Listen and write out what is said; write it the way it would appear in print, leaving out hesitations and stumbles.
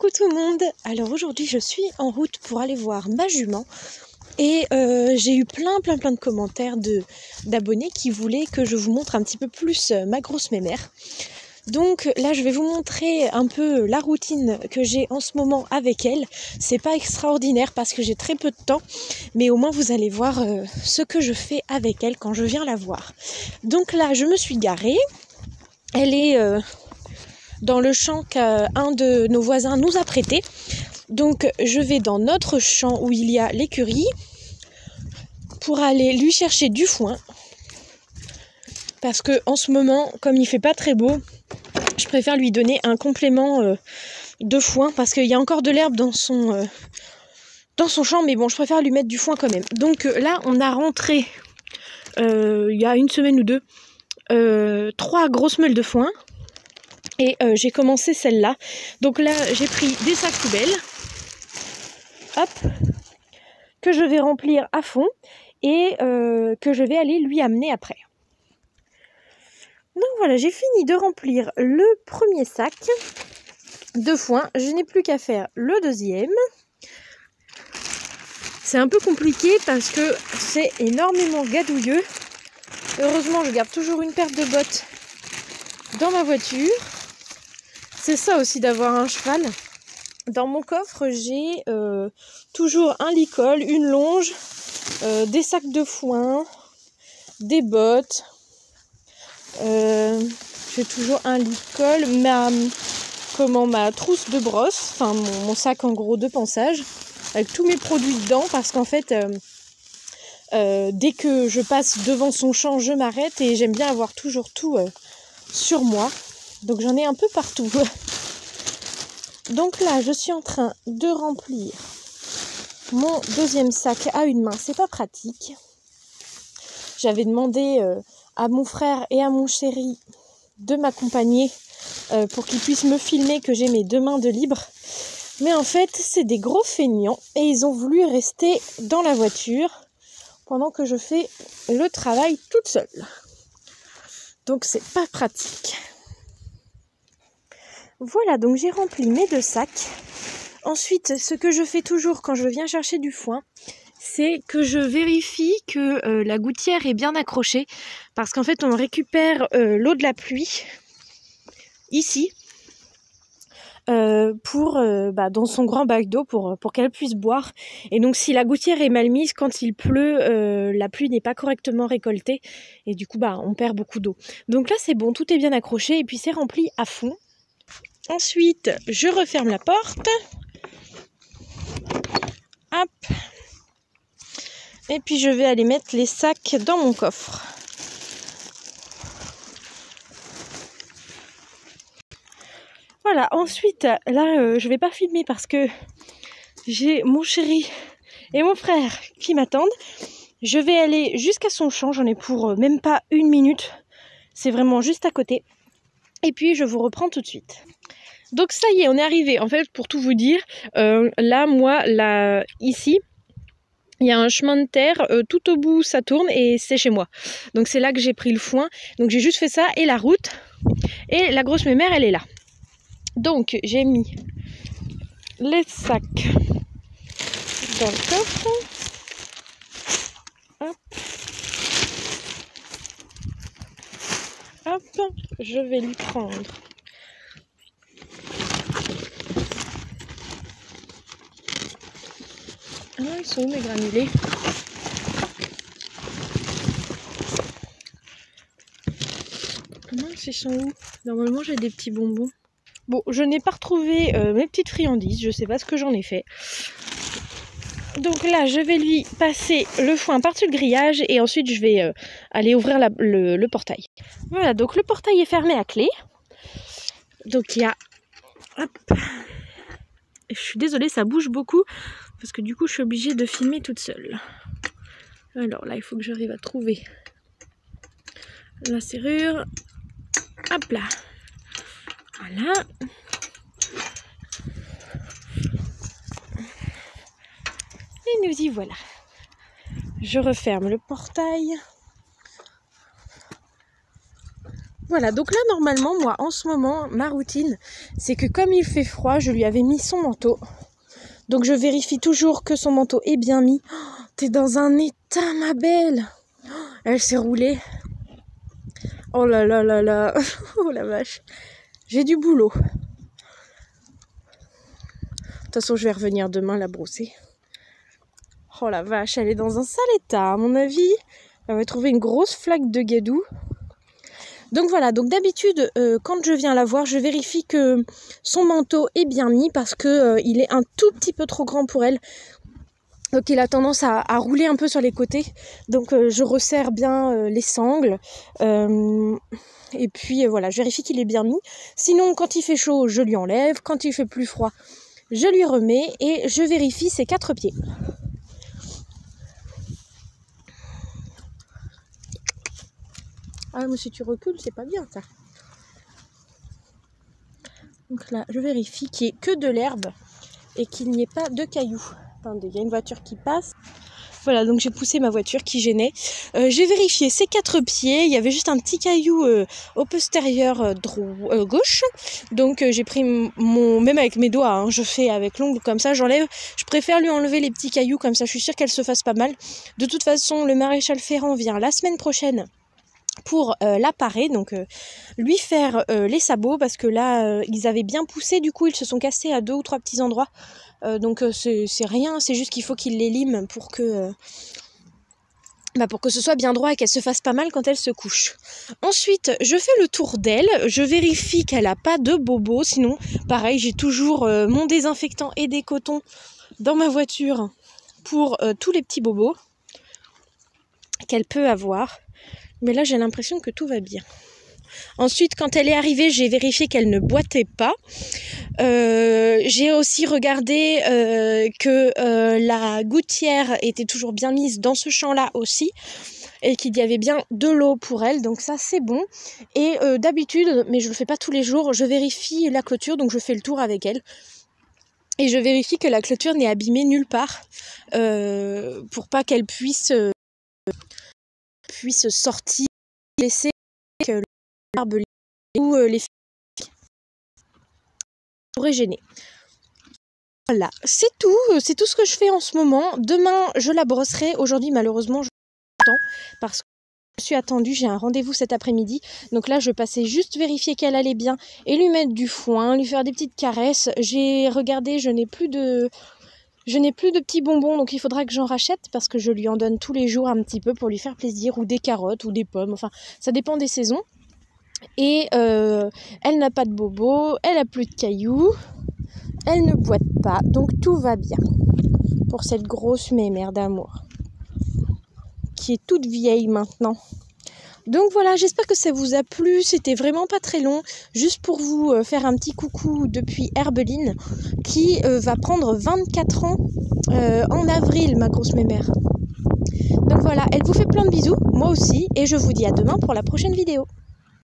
Coucou tout le monde. Alors aujourd'hui je suis en route pour aller voir ma jument et j'ai eu plein de commentaires d'abonnés qui voulaient que je vous montre un petit peu plus ma grosse mémère. Donc là je vais vous montrer un peu la routine que j'ai en ce moment avec elle. C'est pas extraordinaire parce que j'ai très peu de temps, mais au moins vous allez voir ce que je fais avec elle quand je viens la voir. Donc là je me suis garée, elle est dans le champ qu'un de nos voisins nous a prêté. Donc je vais dans notre champ où il y a l'écurie pour aller lui chercher du foin. Parce que en ce moment, comme il fait pas très beau, je préfère lui donner un complément de foin parce qu'il y a encore de l'herbe dans son champ, mais bon, je préfère lui mettre du foin quand même. Donc là, on a rentré il y a une semaine ou deux 3 grosses meules de foin. Et j'ai commencé celle-là. Donc là, j'ai pris des sacs poubelles. Hop. Que je vais remplir à fond. Et que je vais aller lui amener après. Donc voilà, j'ai fini de remplir le premier sac de foin. Je n'ai plus qu'à faire le deuxième. C'est un peu compliqué parce que c'est énormément gadouilleux. Heureusement, je garde toujours une paire de bottes dans ma voiture. C'est ça aussi d'avoir un cheval. Dans mon coffre, j'ai toujours un licol, une longe, des sacs de foin, des bottes. J'ai toujours un licol, ma trousse de brosse, enfin mon sac en gros de pansage, avec tous mes produits dedans, parce qu'en fait, dès que je passe devant son champ, je m'arrête et j'aime bien avoir toujours tout sur moi. Donc j'en ai un peu partout. Donc là, je suis en train de remplir mon deuxième sac à une main. C'est pas pratique. J'avais demandé à mon frère et à mon chéri de m'accompagner pour qu'ils puissent me filmer que j'ai mes 2 mains de libre. Mais en fait, c'est des gros feignants et ils ont voulu rester dans la voiture pendant que je fais le travail toute seule. Donc c'est pas pratique. Voilà, donc j'ai rempli mes 2 sacs. Ensuite, ce que je fais toujours quand je viens chercher du foin, c'est que je vérifie que la gouttière est bien accrochée. Parce qu'en fait, on récupère l'eau de la pluie, ici, dans son grand bac d'eau pour qu'elle puisse boire. Et donc, si la gouttière est mal mise, quand il pleut, la pluie n'est pas correctement récoltée. Et du coup, on perd beaucoup d'eau. Donc là, c'est bon, tout est bien accroché et puis c'est rempli à fond. Ensuite, je referme la porte. Hop. Et puis je vais aller mettre les sacs dans mon coffre. Voilà, ensuite, là, je vais pas filmer parce que j'ai mon chéri et mon frère qui m'attendent. Je vais aller jusqu'à son champ, j'en ai pour même pas 1 minute. C'est vraiment juste à côté. Et puis je vous reprends tout de suite. Donc ça y est, on est arrivé. En fait, pour tout vous dire, ici, il y a un chemin de terre, tout au bout ça tourne et c'est chez moi. Donc c'est là que j'ai pris le foin. Donc j'ai juste fait ça et la route. Et la grosse mémère, elle est là. Donc j'ai mis les sacs dans le coffre. Hop. Hop, je vais lui prendre ils sont où mes granulés? Mince, ils sont où? Normalement, j'ai des petits bonbons. Bon, je n'ai pas retrouvé mes petites friandises. Je sais pas ce que j'en ai fait. Donc là, je vais lui passer le foin par-dessus le grillage et ensuite, je vais aller ouvrir le portail. Voilà, donc le portail est fermé à clé. Donc il y a... Hop. Je suis désolée, ça bouge beaucoup parce que du coup, je suis obligée de filmer toute seule. Alors là, il faut que j'arrive à trouver la serrure. Hop là. Voilà. Et nous y voilà. Je referme le portail. Voilà, donc là normalement moi en ce moment ma routine c'est que comme il fait froid je lui avais mis son manteau. Donc je vérifie toujours que son manteau est bien mis. Oh, t'es dans un état ma belle. Oh, elle s'est roulée. Oh là là là là. Oh la vache. J'ai du boulot. De toute façon je vais revenir demain la brosser. Oh la vache, elle est dans un sale état à mon avis. Elle va trouver une grosse flaque de gadou. Donc voilà, donc d'habitude, quand je viens la voir, je vérifie que son manteau est bien mis parce que il est un tout petit peu trop grand pour elle. Donc il a tendance à rouler un peu sur les côtés. Donc je resserre bien les sangles. Et puis voilà, je vérifie qu'il est bien mis. Sinon, quand il fait chaud, je lui enlève. Quand il fait plus froid, je lui remets et je vérifie ses 4 pieds. Ah, mais si tu recules, c'est pas bien ça. Donc là, je vérifie qu'il n'y ait que de l'herbe et qu'il n'y ait pas de cailloux. Attendez, il y a une voiture qui passe. Voilà, donc j'ai poussé ma voiture qui gênait. J'ai vérifié ses 4 pieds. Il y avait juste un petit caillou au postérieur gauche. Donc j'ai pris même avec mes doigts, hein, je fais avec l'ongle comme ça, j'enlève. Je préfère lui enlever les petits cailloux comme ça, je suis sûre qu'elle se fasse pas mal. De toute façon, le maréchal Ferrand vient la semaine prochaine pour l'apparer, donc lui faire les sabots parce que là ils avaient bien poussé, du coup ils se sont cassés à 2 ou 3 petits endroits, donc c'est rien, c'est juste qu'il faut qu'il les lime pour que ce soit bien droit et qu'elle se fasse pas mal quand elle se couche. Ensuite, je fais le tour d'elle, je vérifie qu'elle a pas de bobos, sinon pareil j'ai toujours mon désinfectant et des cotons dans ma voiture pour tous les petits bobos qu'elle peut avoir. Mais là, j'ai l'impression que tout va bien. Ensuite, quand elle est arrivée, j'ai vérifié qu'elle ne boitait pas. J'ai aussi regardé que la gouttière était toujours bien mise dans ce champ-là aussi. Et qu'il y avait bien de l'eau pour elle. Donc ça, c'est bon. Et d'habitude, mais je ne le fais pas tous les jours, je vérifie la clôture. Donc je fais le tour avec elle. Et je vérifie que la clôture n'est abîmée nulle part. Pour pas qu'elle puisse sortir, laisser que l'arbre ou les filles pourraient gêner. Voilà, c'est tout ce que je fais en ce moment. Demain, je la brosserai. Aujourd'hui, malheureusement, je n'ai pas le temps parce que je suis attendue, j'ai un rendez-vous cet après-midi. Donc là, je passais juste vérifier qu'elle allait bien et lui mettre du foin, lui faire des petites caresses. J'ai regardé, je n'ai plus de petits bonbons, donc il faudra que j'en rachète parce que je lui en donne tous les jours un petit peu pour lui faire plaisir, ou des carottes, ou des pommes, enfin ça dépend des saisons. Et elle n'a pas de bobo, elle a plus de cailloux, elle ne boite pas, donc tout va bien pour cette grosse mémère d'amour qui est toute vieille maintenant. Donc voilà, j'espère que ça vous a plu, c'était vraiment pas très long, juste pour vous faire un petit coucou depuis Herbeline, qui va prendre 24 ans en avril, ma grosse mémère. Donc voilà, elle vous fait plein de bisous, moi aussi, et je vous dis à demain pour la prochaine vidéo.